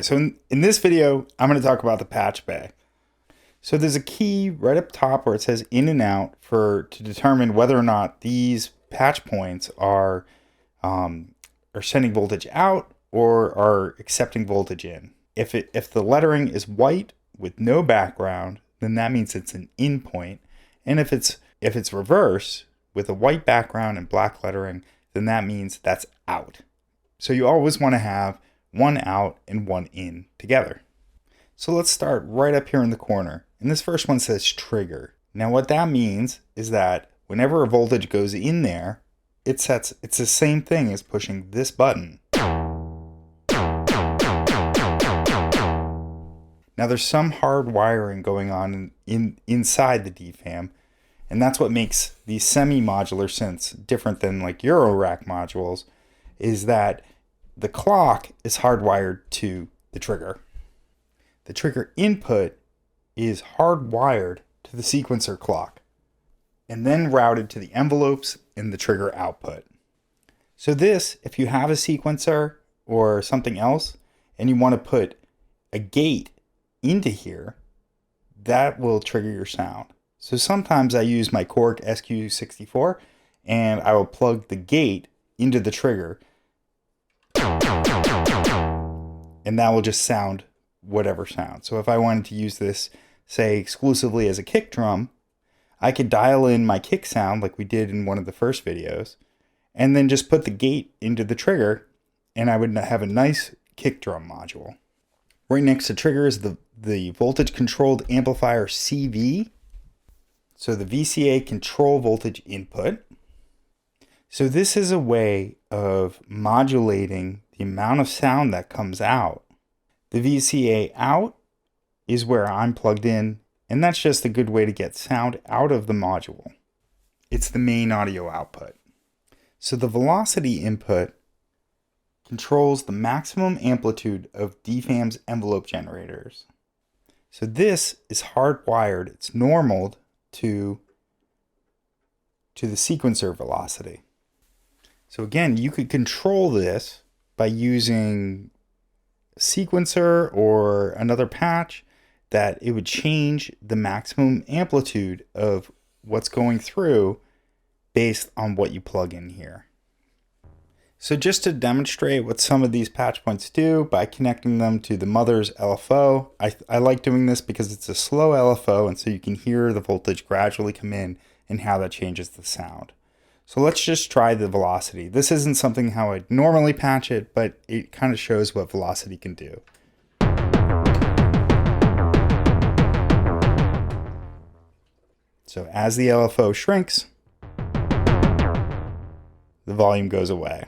Alright, so in this video, I'm going to talk about the Patchbay. So there's a key right up top where it says in and out to determine whether or not these patch points are sending voltage out or are accepting voltage in. If the lettering is white with no background, then that means it's an in point. And if it's reverse with a white background and black lettering, then that means that's out. So you always want to have one out and one in together. So let's start right up here in the corner. And this first one says trigger. Now what that means is that whenever a voltage goes in there, it's the same thing as pushing this button. Now there's some hard wiring going on inside the DFAM, and that's what makes these semi-modular synths different than like Eurorack modules, is that the clock is hardwired to the trigger. The trigger input is hardwired to the sequencer clock and then routed to the envelopes in the trigger output. So this, if you have a sequencer or something else and you want to put a gate into here, that will trigger your sound. So sometimes I use my Korg SQ64 and I will plug the gate into the trigger, and that will just sound whatever sound. So if I wanted to use this, say, exclusively as a kick drum, I could dial in my kick sound like we did in one of the first videos, and then just put the gate into the trigger, and I would have a nice kick drum module. Right next to trigger is the voltage controlled amplifier CV. So the VCA control voltage input. So this is a way of modulating the amount of sound that comes out. The VCA out is where I'm plugged in, and that's just a good way to get sound out of the module. It's the main audio output. So the velocity input controls the maximum amplitude of DFAM's envelope generators. So this is hardwired, it's normaled to the sequencer velocity. So again, you could control this by using a sequencer or another patch that it would change the maximum amplitude of what's going through based on what you plug in here. So just to demonstrate what some of these patch points do by connecting them to the mother's LFO, I like doing this because it's a slow LFO, and so you can hear the voltage gradually come in and how that changes the sound. So let's just try the velocity. This isn't something how I'd normally patch it, but it kind of shows what velocity can do. So as the LFO shrinks, the volume goes away.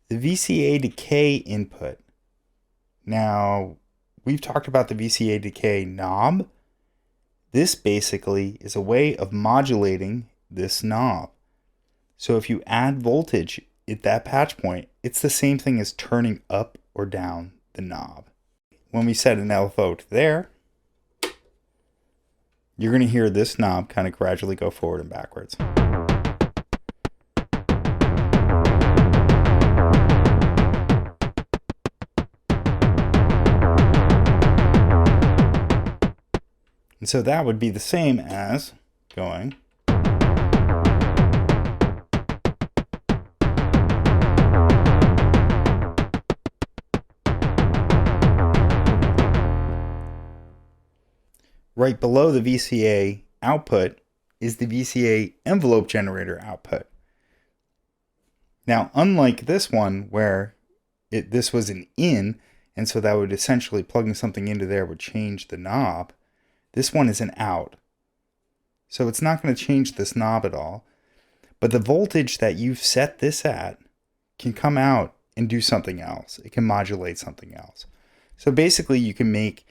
The VCA decay input. Now, we've talked about the VCA decay knob. This basically is a way of modulating this knob. So if you add voltage at that patch point, it's the same thing as turning up or down the knob. When we set an LFO to there, you're going to hear this knob kind of gradually go forward and backwards. And so that would be the same as going right below the VCA output is the VCA envelope generator output. Now, unlike this one where this was an in, and so that would essentially plugging something into there would change the knob, this one is an out. So it's not going to change this knob at all. But the voltage that you've set this at can come out and do something else. It can modulate something else. So basically you can make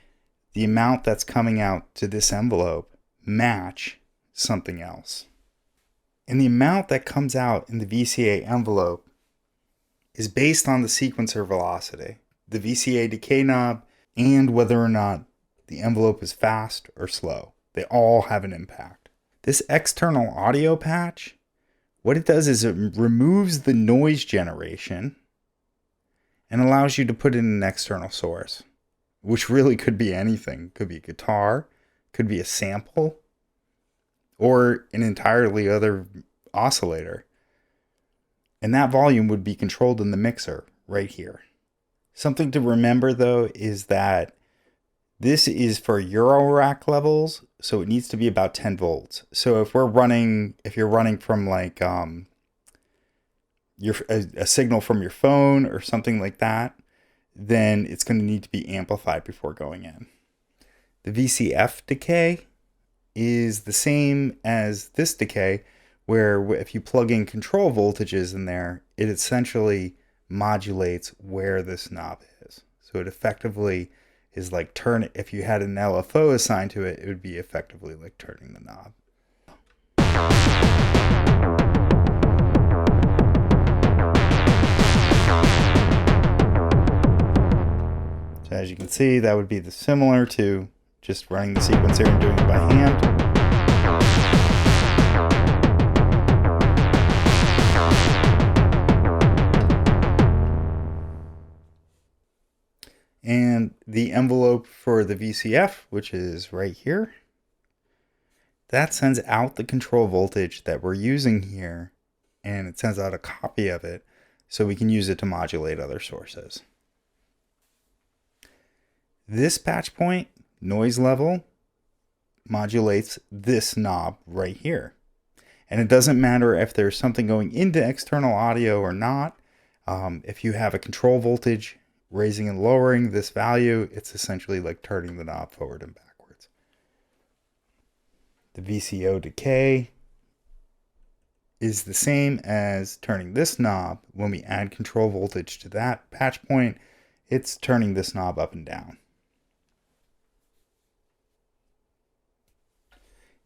the amount that's coming out to this envelope match something else. And the amount that comes out in the VCA envelope is based on the sequencer velocity, the VCA decay knob, and whether or not the envelope is fast or slow. They all have an impact. This external audio patch What it does is it removes the noise generation and allows you to put in an external source, which really could be anything. Could be a guitar, could be a sample, or an entirely other oscillator. And that volume would be controlled in the mixer right here. Something to remember though is that this is for Eurorack levels, so it needs to be about 10 volts. So if you're running from like a signal from your phone or something like that, then it's going to need to be amplified before going in. The VCF decay is the same as this decay, where if you plug in control voltages in there, it essentially modulates where this knob is. So it effectively is like if you had an LFO assigned to it, it would be effectively like turning the knob. So as you can see, that would be similar to just running the sequencer and doing it by hand. And the envelope for the VCF, which is right here, that sends out the control voltage that we're using here, and it sends out a copy of it so we can use it to modulate other sources. This patch point noise level modulates this knob right here. And it doesn't matter if there's something going into external audio or not. If you have a control voltage raising and lowering this value, it's essentially like turning the knob forward and backwards. The VCO decay is the same as turning this knob. When we add control voltage to that patch point, it's turning this knob up and down.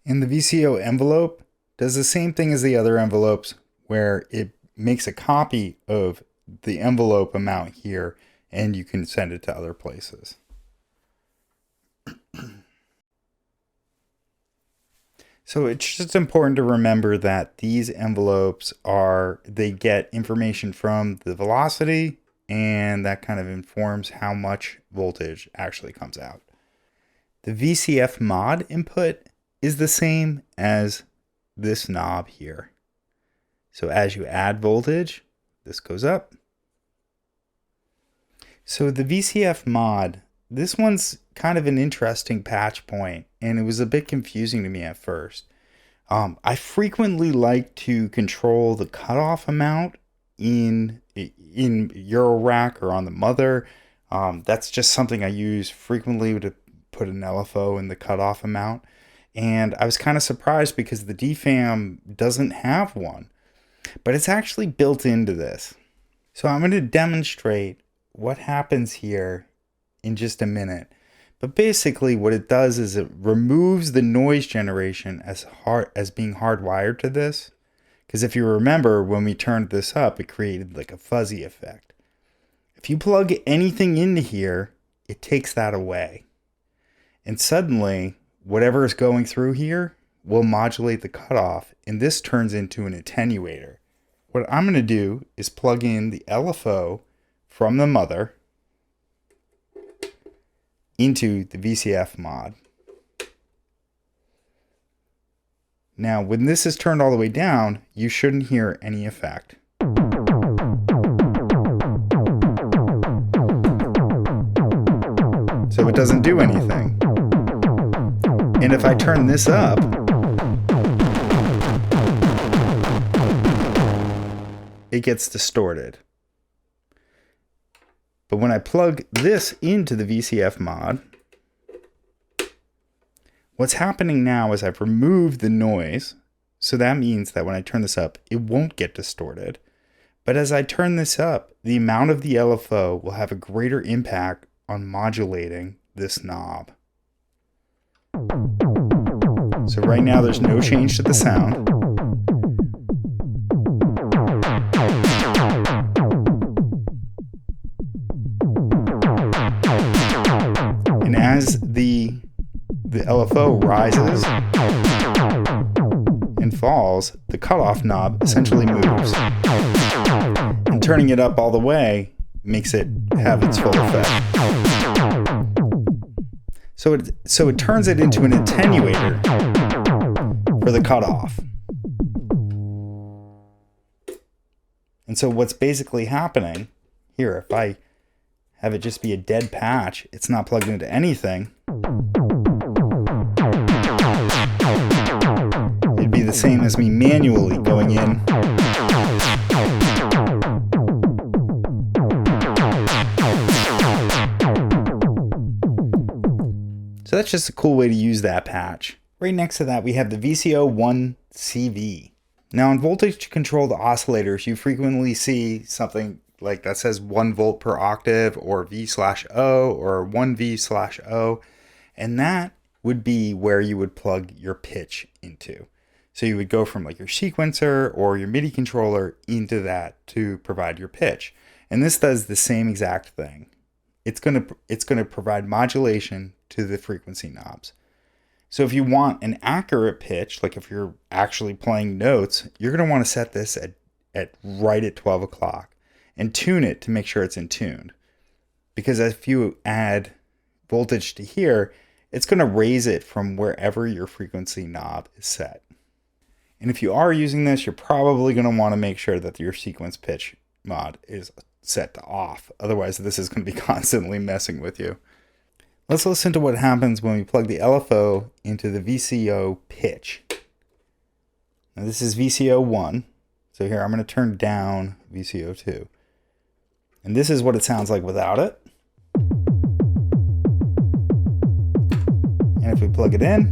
And the VCO envelope does the same thing as the other envelopes, where it makes a copy of the envelope amount here, and you can send it to other places. So it's just important to remember that these envelopes they get information from the velocity, and that kind of informs how much voltage actually comes out. The VCF mod input is the same as this knob here. So as you add voltage, this goes up. So the VCF mod, this one's kind of an interesting patch point, and it was a bit confusing to me at first. I frequently like to control the cutoff amount in Eurorack or on the mother. That's just something I use frequently to put an LFO in the cutoff amount. And I was kind of surprised because the DFAM doesn't have one, but it's actually built into this. So I'm going to demonstrate what happens here in just a minute. But basically what it does is it removes the noise generation as being hardwired to this. Because if you remember, when we turned this up, it created like a fuzzy effect. If you plug anything into here, it takes that away. And suddenly, whatever is going through here will modulate the cutoff, and this turns into an attenuator. What I'm going to do is plug in the LFO from the mother into the VCF mod. Now, when this is turned all the way down, you shouldn't hear any effect. So it doesn't do anything. And if I turn this up, it gets distorted. But when I plug this into the VCF mod, what's happening now is I've removed the noise. So that means that when I turn this up, it won't get distorted. But as I turn this up, the amount of the LFO will have a greater impact on modulating this knob. So right now there's no change to the sound. And as the LFO rises and falls, the cutoff knob essentially moves. And turning it up all the way makes it have its full effect. So it turns it into an attenuator for the cutoff. And so what's basically happening here, if I have it just be a dead patch, it's not plugged into anything, it'd be the same as me manually going in So that's just a cool way to use that patch. Right next to that, we have the VCO1CV. Now in voltage controlled oscillators, you frequently see something like that says 1 volt per octave or V/O or 1V/O. And that would be where you would plug your pitch into. So you would go from like your sequencer or your MIDI controller into that to provide your pitch. And this does the same exact thing. It's going to provide modulation to the frequency knobs. So if you want an accurate pitch, like if you're actually playing notes, you're going to want to set this at right at 12 o'clock and tune it to make sure it's in tune. Because if you add voltage to here, it's going to raise it from wherever your frequency knob is set. And if you are using this, you're probably going to want to make sure that your sequence pitch mod is set to off. Otherwise, this is going to be constantly messing with you. Let's listen to what happens when we plug the LFO into the VCO pitch. Now this is VCO1. So here I'm going to turn down VCO2. And this is what it sounds like without it. And if we plug it in,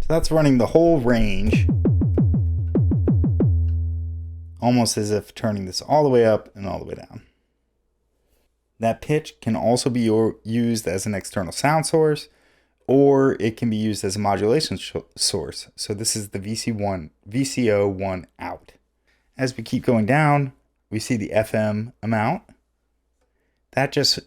so that's running the whole range, almost as if turning this all the way up and all the way down. That pitch can also be used as an external sound source, or it can be used as a modulation source. So this is the VCO1 out. As we keep going down, we see the FM amount. That just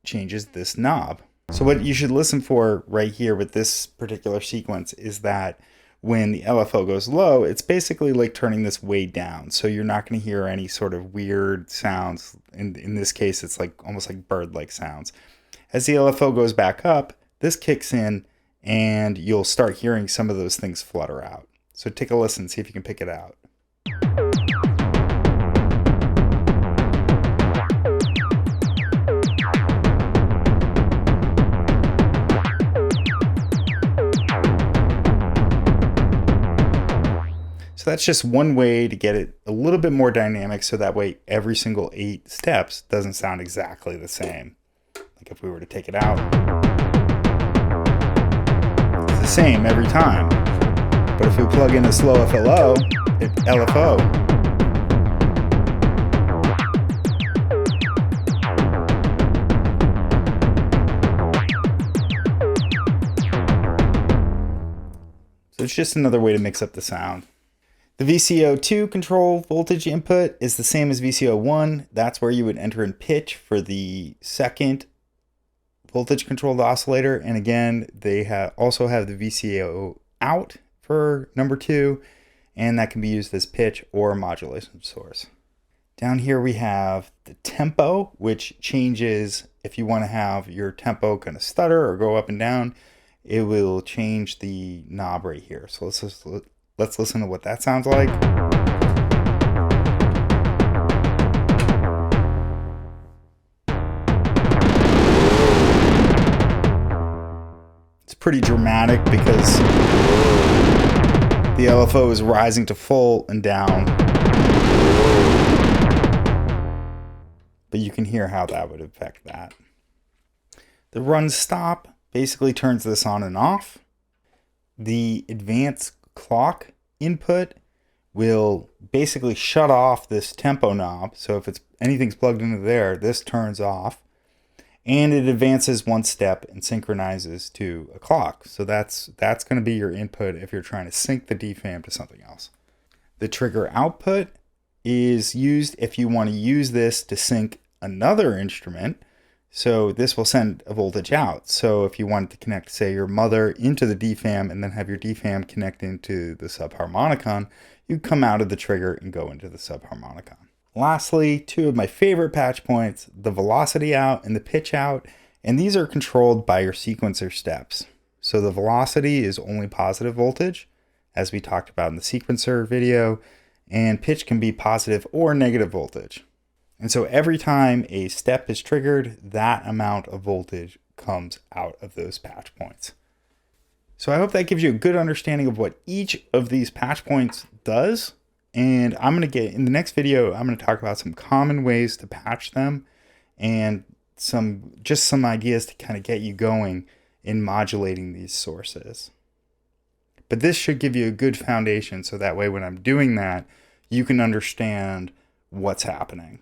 changes this knob. So what you should listen for right here with this particular sequence is that when the LFO goes low, it's basically like turning this way down. So you're not going to hear any sort of weird sounds. In this case, it's like almost like bird-like sounds. As the LFO goes back up, this kicks in and you'll start hearing some of those things flutter out. So take a listen, see if you can pick it out. So that's just one way to get it a little bit more dynamic, so that way every single 8 steps doesn't sound exactly the same. Like if we were to take it out, it's the same every time. But if we plug in a slow LFO, so it's just another way to mix up the sound. The VCO2 control voltage input is the same as VCO1. That's where you would enter in pitch for the second voltage controlled oscillator. And again, they also have the VCO out for number 2, and that can be used as pitch or modulation source. Down here we have the tempo, which changes if you want to have your tempo kind of stutter or go up and down. It will change the knob right here. So let's listen to what that sounds like. It's pretty dramatic because the LFO is rising to full and down. But you can hear how that would affect that. The run stop basically turns this on and off. The advanced clock input will basically shut off this tempo knob. So if anything's plugged into there, this turns off. And it advances 1 step and synchronizes to a clock. So that's going to be your input if you're trying to sync the DFAM to something else. The trigger output is used if you want to use this to sync another instrument. So this will send a voltage out. So if you wanted to connect, say, your mother into the DFAM and then have your DFAM connect into the subharmonicon, you come out of the trigger and go into the subharmonicon. Lastly, two of my favorite patch points, the velocity out and the pitch out, and these are controlled by your sequencer steps. So the velocity is only positive voltage, as we talked about in the sequencer video, and pitch can be positive or negative voltage. And so every time a step is triggered, that amount of voltage comes out of those patch points. So I hope that gives you a good understanding of what each of these patch points does. And I'm going to get, in the next video, I'm going to talk about some common ways to patch them and some ideas to kind of get you going in modulating these sources. But this should give you a good foundation so that way when I'm doing that, you can understand what's happening.